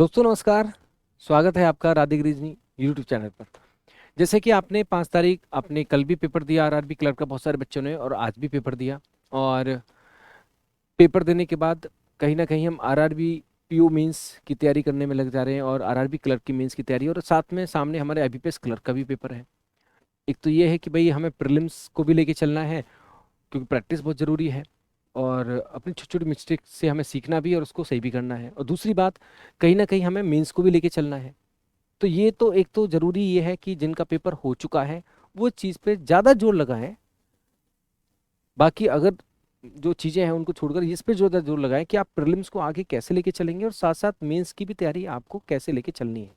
दोस्तों नमस्कार। स्वागत है आपका राधिक रीजनी यूट्यूब चैनल पर। जैसे कि आपने 5 तारीख आपने कल भी पेपर दिया आरआरबी क्लर्क का, बहुत सारे बच्चों ने, और आज भी पेपर दिया। और पेपर देने के बाद कहीं ना कहीं हम आरआरबी पीओ मेंस की तैयारी करने में लग जा रहे हैं और आरआरबी क्लर्क की मेंस की तैयारी, और साथ में सामने हमारे आईबीपीएस क्लर्क का भी पेपर है। एक तो ये है कि भाई हमें प्रीलिम्स को भी लेके चलना है क्योंकि प्रैक्टिस बहुत ज़रूरी है, और अपनी छोटी छोटी मिस्टेक से हमें सीखना भी और उसको सही भी करना है। और दूसरी बात, कहीं ना कहीं हमें मेंस को भी लेके चलना है। तो ये तो एक तो ज़रूरी ये है कि जिनका पेपर हो चुका है वो चीज़ पे ज़्यादा जोर लगाएं। बाकी अगर जो चीज़ें हैं उनको छोड़कर इस पे ज़्यादा जोर लगाएं कि आप प्रीलिम्स को आगे कैसे लेके चलेंगे और साथ साथ मेंस की भी तैयारी आपको कैसे लेके चलनी है।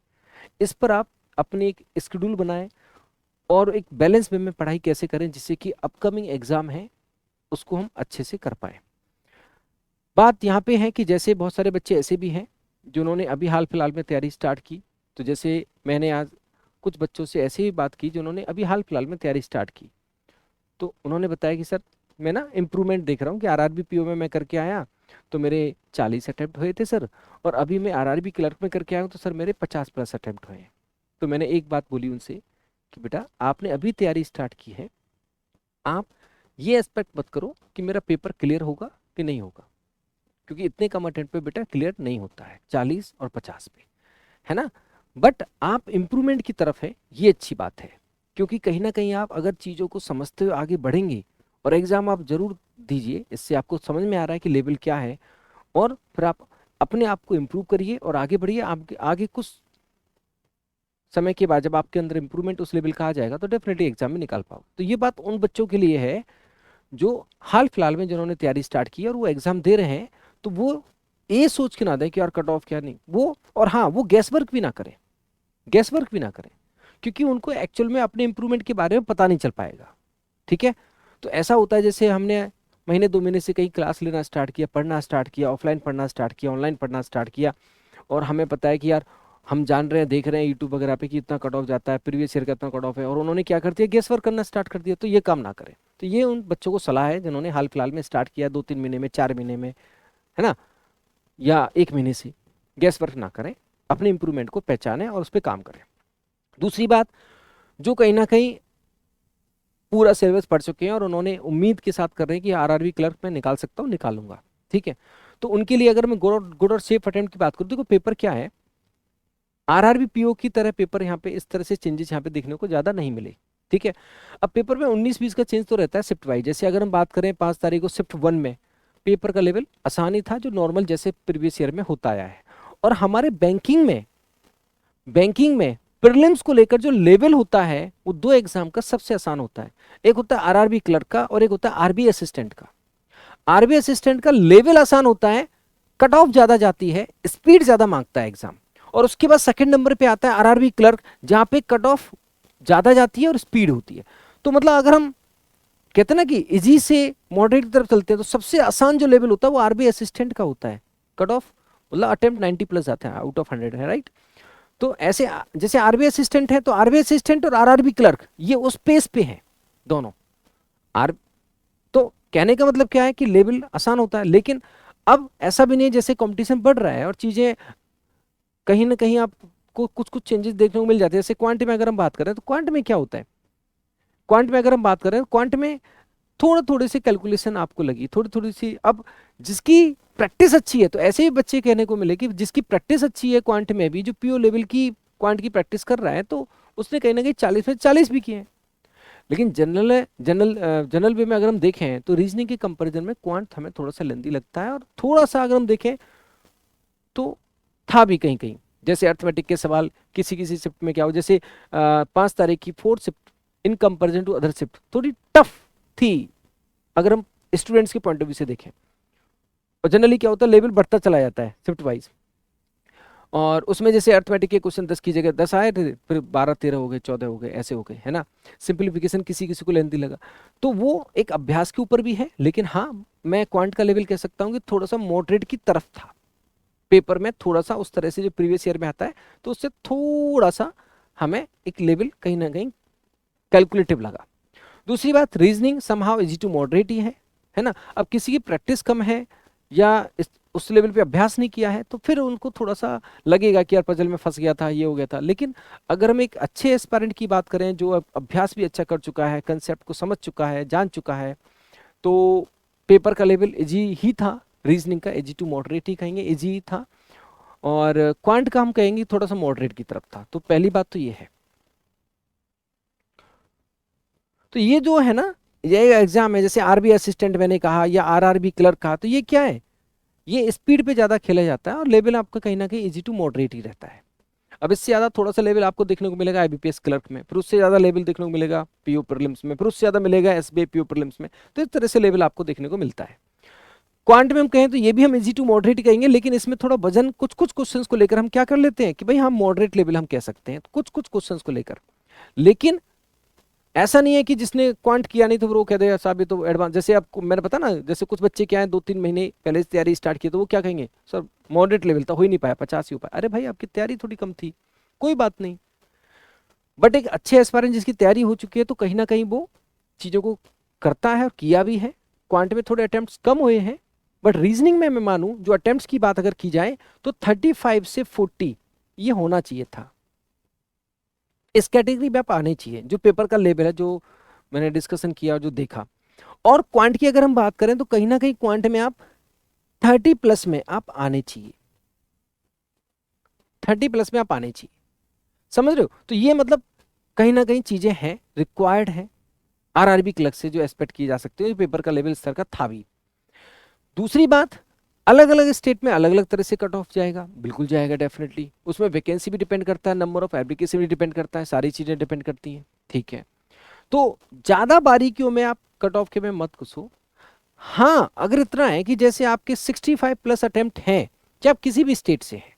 इस पर आप अपनी एक स्केड्यूल बनाएं और एक बैलेंस वे में पढ़ाई कैसे करें जिससे कि अपकमिंग एग्जाम है उसको हम अच्छे से कर पाए। बात यहाँ पे है कि जैसे बहुत सारे बच्चे ऐसे भी हैं जिन्होंने अभी हाल फिलहाल में तैयारी स्टार्ट की। तो जैसे मैंने आज कुछ बच्चों से ऐसे ही बात की जिन्होंने अभी हाल फिलहाल में तैयारी स्टार्ट की। तो उन्होंने बताया कि सर मैं ना इम्प्रूवमेंट देख रहा हूँ कि आरआरबी पीओ में मैं करके आया तो मेरे 40 अटेम्प्ट हुए थे सर, और अभी मैं आरआरबी क्लर्क में करके आया हूँ तो सर मेरे 50+ अटेम्प्ट हुए हैं। तो मैंने एक बात बोली उनसे कि बेटा आपने अभी तैयारी स्टार्ट की है, आप ये एक्सपेक्ट मत करो कि मेरा पेपर क्लियर होगा कि नहीं होगा, क्योंकि इतने कम अटेम्प्ट पे बेटा क्लियर नहीं होता है 40 और 50 पे, है ना। बट आप इम्प्रूवमेंट की तरफ है, ये अच्छी बात है, क्योंकि कहीं ना कहीं आप अगर चीज़ों को समझते हुए आगे बढ़ेंगे और एग्ज़ाम आप जरूर दीजिए, इससे आपको समझ में आ रहा है कि लेवल क्या है, और फिर आप अपने आप को इम्प्रूव करिए और आगे बढ़िए। आप आगे कुछ समय के बाद जब आपके अंदर इंप्रूवमेंट उस लेवल का आ जाएगा तो डेफिनेटली एग्जाम में निकाल पाओ। तो ये बात उन बच्चों के लिए है जो हाल फिलहाल में जिन्होंने तैयारी स्टार्ट की है और वो एग्जाम दे रहे हैं। तो वो ये सोच के ना दें कि यार कट ऑफ क्या नहीं वो, और हाँ वो गैस वर्क भी ना करें, गैस वर्क भी ना करें, क्योंकि उनको एक्चुअल में अपने इंप्रूवमेंट के बारे में पता नहीं चल पाएगा। ठीक है। तो ऐसा होता है जैसे हमने महीने 2 महीने से कहीं क्लास लेना स्टार्ट किया, पढ़ना स्टार्ट किया, ऑफलाइन पढ़ना स्टार्ट किया, ऑनलाइन पढ़ना स्टार्ट किया, और हमें पता है कि यार हम जान रहे हैं, देख रहे हैं यूट्यूब वगैरह पे कि इतना कट ऑफ जाता है, प्रीवियस ईयर का इतना कट ऑफ है, और उन्होंने क्या कर दिया, गेस वर्क करना स्टार्ट कर दिया। तो ये काम ना करें। तो ये उन बच्चों को सलाह है जिन्होंने हाल फिलहाल में स्टार्ट किया 2-3 महीने में, 4 महीने में, है ना, या 1 महीने से। गेस वर्क ना करें, अपने इंप्रूवमेंट को पहचानें और उस पर काम करें। दूसरी बात, जो कहीं ना कहीं पूरा सिलेबस पढ़ चुके हैं और उन्होंने उम्मीद के साथ कर रहे हैं कि आरआरबी क्लर्क में निकाल सकता हूँ, निकालूंगा, ठीक है। तो उनके लिए अगर मैं गुड और सेफ अटेम्प्ट की बात करूँ, देखो पेपर क्या है, आरआरबी पीओ की तरह पेपर यहाँ पे इस तरह से चेंजेस यहाँ पे देखने को ज्यादा नहीं मिले। ठीक है। अब पेपर में 19-20 का चेंज तो रहता है शिफ्ट वाइज। जैसे अगर हम बात करें 5 तारीख को शिफ्ट 1 में पेपर का लेवल आसानी था, जो नॉर्मल जैसे प्रीवियस ईयर में होता आया है। और हमारे बैंकिंग में प्रीलिम्स को लेकर जो लेवल होता है वो 2 एग्जाम का सबसे आसान होता है। एक होता है आरआरबी क्लर्क का और एक होता है आरबी असिस्टेंट का। आरबी असिस्टेंट का लेवल आसान होता है, कट ऑफ ज्यादा जाती है, स्पीड ज्यादा मांगता है एग्जाम। और उसके बाद सेकंड नंबर पे आता है आरआरबी क्लर्क, जहां पे कट ऑफ ज्यादा जाती है और स्पीड होती है। तो मतलब अगर हम कहते हैं ना कि इजी से मॉडरेट की तरफ चलते हैं, तो सबसे आसान जो लेवल होता है वो आरबी असिस्टेंट का होता है। कट ऑफ मतलब अटेम्प्ट 90+ जाते हैं, आउट ऑफ 100 है, राइट। तो ऐसे जैसे आरबी असिस्टेंट है तो आरबी असिस्टेंट और आरआरबी क्लर्क ये उस पेस पे हैं दोनों। आर तो कहने का मतलब क्या है कि लेवल आसान होता है, लेकिन अब ऐसा भी नहीं है, जैसे कंपटीशन बढ़ रहा है और चीजें कहीं ना कहीं आपको कुछ कुछ चेंजेस देखने को मिल जाते हैं। जैसे क्वांट में अगर हम बात करें तो क्वांट में क्या होता है, क्वांट में अगर हम बात करें तो क्वांट में थोड़ा थोड़ी सी कैलकुलेशन आपको लगी, थोड़ी थोड़ी सी। अब जिसकी प्रैक्टिस अच्छी है, तो ऐसे ही बच्चे कहने को मिले कि जिसकी प्रैक्टिस अच्छी है क्वांट में भी, जो पीओ लेवल की क्वांट की प्रैक्टिस कर रहा है, तो उसने कहीं ना कहीं 40 में 40 भी किए हैं। लेकिन जनरल वे में अगर हम देखें तो रीजनिंग के कंपैरिजन में क्वांट हमें थोड़ा सा लेंदी लगता है, और थोड़ा सा अगर हम देखें तो था भी कहीं कहीं। जैसे अर्थमेटिक के सवाल किसी किसी शिफ्ट में क्या हो, जैसे 5 तारीख की fourth shift in comparison to other shift थोड़ी टफ थी अगर हम स्टूडेंट्स के पॉइंट ऑफ व्यू से देखें। और जनरली क्या होता है, लेवल बढ़ता चला जाता है शिफ्ट वाइज। और उसमें जैसे अर्थमेटिक के क्वेश्चन 10 की जगह 10 आए थे, फिर 12-13 हो गए, 14 हो गए, ऐसे हो गए, है ना। सिंप्लीफिकेशन किसी किसी को लेंदी लगा। तो वो एक अभ्यास के ऊपर भी है, लेकिन हाँ मैं क्वांट का लेवल कह सकता हूँ कि थोड़ा सा मॉडरेट की तरफ था पेपर में, थोड़ा सा उस तरह से जो प्रीवियस ईयर में आता है, तो उससे थोड़ा सा हमें एक लेवल कहीं ना कहीं कैलकुलेटिव लगा। दूसरी बात, reasoning somehow easy to moderate ही है ना। अब किसी की प्रैक्टिस कम है या उस लेवल पे अभ्यास नहीं किया है तो फिर उनको थोड़ा सा लगेगा कि यार पजल में फंस गया था, ये हो गया था। लेकिन अगर हम एक अच्छे एस्पायरेंट की बात करें जो अभ्यास भी अच्छा कर चुका है, कंसेप्ट को समझ चुका है, जान चुका है, तो पेपर का लेवल इजी ही था। रीजनिंग का इजी टू मॉडरेट ही कहेंगे, इजी ही था। और क्वांट का हम कहेंगे थोड़ा सा मॉडरेट की तरफ था। तो पहली बात तो ये है। तो ये जो है ना, ये एग्जाम है जैसे आरबी असिस्टेंट मैंने कहा या आरआरबी क्लर्क कहा, तो ये क्या है, ये स्पीड पे ज्यादा खेला जाता है और लेवल आपका कहीं ना कहीं इजी टू मॉडरेट ही रहता है। अब इससे ज्यादा थोड़ा सा लेवल आपको देखने को मिलेगा आईबीपीएस क्लर्क में, फिर उससे ज्यादा लेवल देखने को मिलेगा पीओ प्रीलिम्स में, फिर उससे ज्यादा मिलेगा एसबीआई पीओ प्रीलिम्स में। तो इस तरह से लेवल आपको देखने को मिलता है। क्वांट में हम कहें तो ये भी हम इजी टू मॉडरेट कहेंगे, लेकिन इसमें थोड़ा वजन कुछ कुछ क्वेश्चंस को लेकर हम क्या कर लेते हैं कि भाई हम मॉडरेट लेवल हम कह सकते हैं कुछ कुछ क्वेश्चंस को लेकर। लेकिन ऐसा नहीं है कि जिसने क्वांट किया नहीं तो वो कह दे साहब ये तो एडवांस। जैसे आपको मैंने पता ना, जैसे कुछ बच्चे क्या है 2-3 महीने पहले से तैयारी स्टार्ट की तो वो क्या कहेंगे सर मॉडरेट लेवल था, हो ही नहीं पाया, 50 ही हो पाया। अरे भाई आपकी तैयारी थोड़ी कम थी, कोई बात नहीं। बट एक अच्छे एस्पायरेंट जिसकी तैयारी हो चुकी है तो कहीं ना कहीं वो चीजों को करता है और किया भी है। क्वांट में थोड़े अटेम्प्ट कम हुए हैं, बट रीजनिंग में मैं मानूं जो अटेम्प्ट की बात अगर की जाए तो 35 से 40 ये होना चाहिए था। इस कैटेगरी में आप आने चाहिए जो पेपर का लेवल है, जो मैंने डिस्कशन किया और जो देखा। और क्वांट की अगर हम बात करें तो कहीं ना कहीं क्वांट में आप 30+ में आप आने चाहिए, 30+ में आप आने चाहिए। समझ रहे हो? तो ये मतलब कहीं ना कहीं चीजें हैं, रिक्वायर्ड है आरआरबी क्लर्क से जो एक्सपेक्ट की जा सकती है, पेपर का लेवल इस तरह का था भी। दूसरी बात, अलग अलग स्टेट में अलग अलग तरह से कट ऑफ जाएगा, बिल्कुल जाएगा डेफिनेटली। उसमें वैकेंसी भी डिपेंड करता है, नंबर ऑफ एप्लीकेशन भी डिपेंड करता है, सारी चीजें डिपेंड करती हैं। ठीक है, तो ज्यादा बारीकियों में आप कट ऑफ के में मत घुसो। हाँ, अगर इतना है कि जैसे आपके 65+ अटेम्प्ट हैं, चाहे आप किसी भी स्टेट से हैं,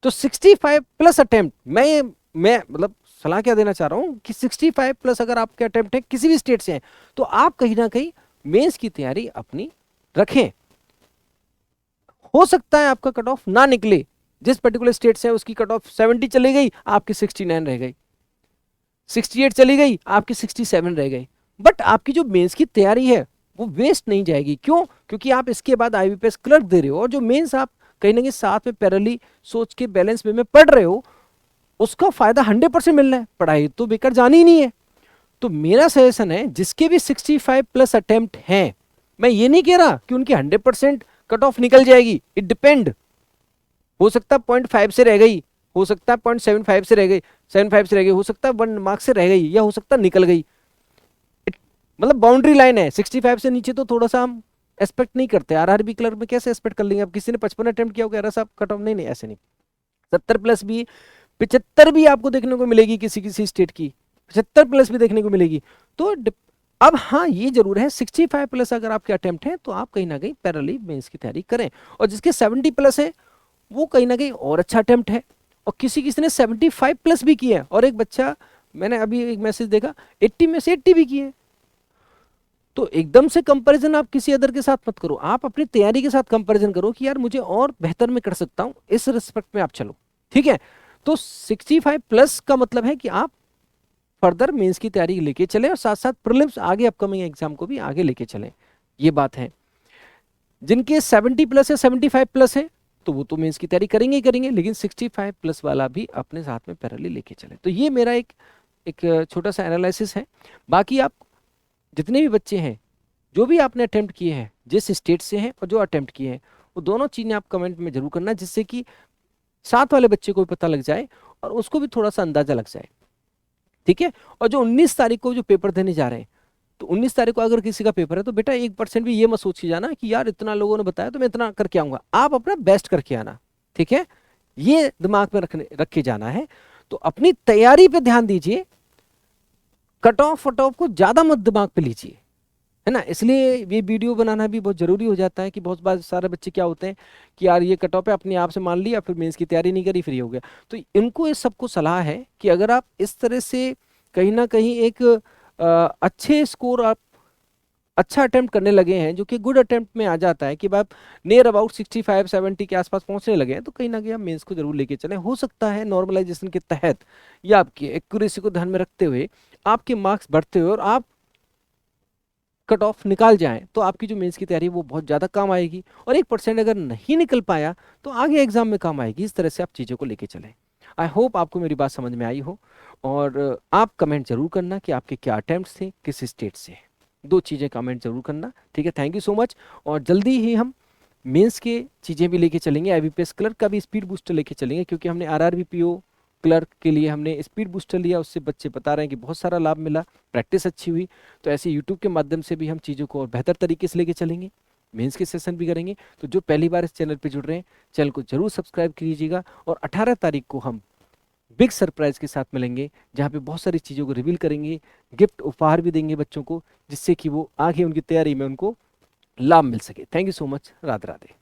तो 65+ अटेम्प्ट मैं मतलब सलाह क्या देना चाह रहा हूं कि 65+ अगर आपके अटेम्प्ट है किसी भी स्टेट से हैं, तो आप कहीं ना कहीं मेंस की तैयारी अपनी रखें। हो सकता है आपका कट ऑफ ना निकले, जिस पर्टिकुलर स्टेट से है उसकी कट ऑफ 70 चली गई, आपकी 69 रह गई, 68 चली गई, आपकी 67 रह गई। बट आपकी जो मेंस की तैयारी है वो वेस्ट नहीं जाएगी। क्यों? क्योंकि आप इसके बाद आईबीपीएस क्लर्क दे रहे हो, और जो मेंस आप कहीं ना कहीं साथ में पैरेलली सोच के बैलेंस वे में पढ़ रहे हो, उसका फायदा 100% मिलना है, पढ़ाई तो बेकार जानी ही नहीं है। तो मेरा सजेशन है जिसके भी 65+ अटेम्प्ट हैं, मैं ये नहीं कह रहा कि उनकी 100% कट ऑफ निकल जाएगी, इट डिपेंड। हो सकता है 0.5 से रह गई, हो सकता है 0.75 से रह गई, 75 से रह गई, हो सकता है 1 मार्क्स से रह गई, या हो सकता है निकल गई। मतलब बाउंड्री लाइन है, 65 से नीचे तो थोड़ा सा हम एक्सपेक्ट नहीं करते। आरआरबी क्लर्क में कैसे एक्सपेक्ट कर लेंगे? अब किसी ने 55 अटेम्प्ट किया हो कह रहा साहब कट ऑफ, नहीं नहीं ऐसे नहीं। 70+ भी, 75 भी आपको देखने को मिलेगी किसी किसी स्टेट की, 75+ भी देखने को मिलेगी। तो अब हाँ ये जरूर है 65+ अगर आपके अटेम्प्ट है तो आप कहीं ना कहीं पैरेलली मेंस की तैयारी करें। और जिसके 70+ है वो कहीं ना कहीं और अच्छा अटेम्प्ट है। और किसी किसी ने 75+ भी किया है, और एक बच्चा मैंने अभी एक मैसेज देखा 80 में से 80 भी किए। तो एकदम से कंपैरिजन आप किसी अदर के साथ मत करो, आप अपनी तैयारी के साथ कंपैरिजन करो कि यार मुझे और बेहतर में कर सकता हूं, इस रिस्पेक्ट में आप चलो। ठीक है, तो 65+ का मतलब है कि आप फर्दर मेंस की तैयारी लेके चले और साथ साथ प्रीलिम्स आगे अपकमिंग एग्जाम को भी आगे लेके चले, ये बात है। जिनके 70+ या 75+ है तो वो तो मेंस की तैयारी करेंगे ही करेंगे, लेकिन 65+ वाला भी अपने साथ में पैरेलली लेके चले। तो ये मेरा एक एक छोटा सा एनालिसिस है। बाकी आप जितने भी बच्चे हैं, जो भी आपने अटेम्प्ट किए हैं, जिस स्टेट से हैं और जो अटेम्प्ट किए हैं, वो दोनों चीजें आप कमेंट में जरूर करना, जिससे कि साथ वाले बच्चे को भी पता लग जाए और उसको भी थोड़ा सा अंदाजा लग जाए। ठीक है, और जो 19 तारीख को जो पेपर देने जा रहे हैं, तो 19 तारीख को अगर किसी का पेपर है तो बेटा 1% भी ये मत सोच के जाना कि यार इतना लोगों ने बताया तो मैं इतना करके आऊंगा। आप अपना बेस्ट करके आना, ठीक है, ये दिमाग में रख के जाना है। तो अपनी तैयारी पे ध्यान दीजिए, कट ऑफ वट ऑफ को ज्यादा मत दिमाग पे लीजिए, है ना। इसलिए ये वीडियो बनाना भी बहुत जरूरी हो जाता है कि बहुत बार सारे बच्चे क्या होते हैं कि यार ये कट ऑफ है, अपने आप से मान लिया, फिर मेंस की तैयारी नहीं करी, फिर ये हो गया। तो इनको इस सबको सलाह है कि अगर आप इस तरह से कहीं ना कहीं एक अच्छे स्कोर आप अच्छा अटेम्प्ट करने लगे हैं, जो कि गुड अटेम्प्ट में आ जाता है कि आप नियर अबाउट 65-70 के आसपास पहुंचने लगे हैं, तो कहीं ना कहीं आप मेंस को जरूर लेके चलें। हो सकता है नॉर्मलाइजेशन के तहत या आपकी एक्यूरेसी को ध्यान में रखते हुए आपके मार्क्स बढ़ते हुए और आप कट ऑफ निकाल जाएं तो आपकी जो मेंस की तैयारी है वो बहुत ज़्यादा काम आएगी, और 1% अगर नहीं निकल पाया तो आगे एग्जाम में काम आएगी। इस तरह से आप चीज़ों को लेके चलें। आई होप आपको मेरी बात समझ में आई हो, और आप कमेंट जरूर करना कि आपके क्या अटेम्प्ट्स थे, किस स्टेट से। 2 चीज़ें कमेंट जरूर करना, ठीक है। Thank you so much. और जल्दी ही हम मेंस के चीज़ें भी लेके चलेंगे, आईबीपीएस क्लर्क का भी स्पीड बूस्टर लेके चलेंगे, क्योंकि हमने आरआरबी पीओ क्लर्क के लिए हमने स्पीड बूस्टर लिया, उससे बच्चे बता रहे हैं कि बहुत सारा लाभ मिला, प्रैक्टिस अच्छी हुई। तो ऐसे यूट्यूब के माध्यम से भी हम चीज़ों को और बेहतर तरीके से लेके चलेंगे, मेंस के सेशन भी करेंगे। तो जो पहली बार इस चैनल पे जुड़ रहे हैं, चैनल को जरूर सब्सक्राइब कीजिएगा। और 18 तारीख को हम बिग सरप्राइज के साथ मिलेंगे, जहाँ पे बहुत सारी चीज़ों को रिवील करेंगे, गिफ्ट उपहार भी देंगे बच्चों को, जिससे कि वो आगे उनकी तैयारी में उनको लाभ मिल सके। Thank you so much. Radhe Radhe.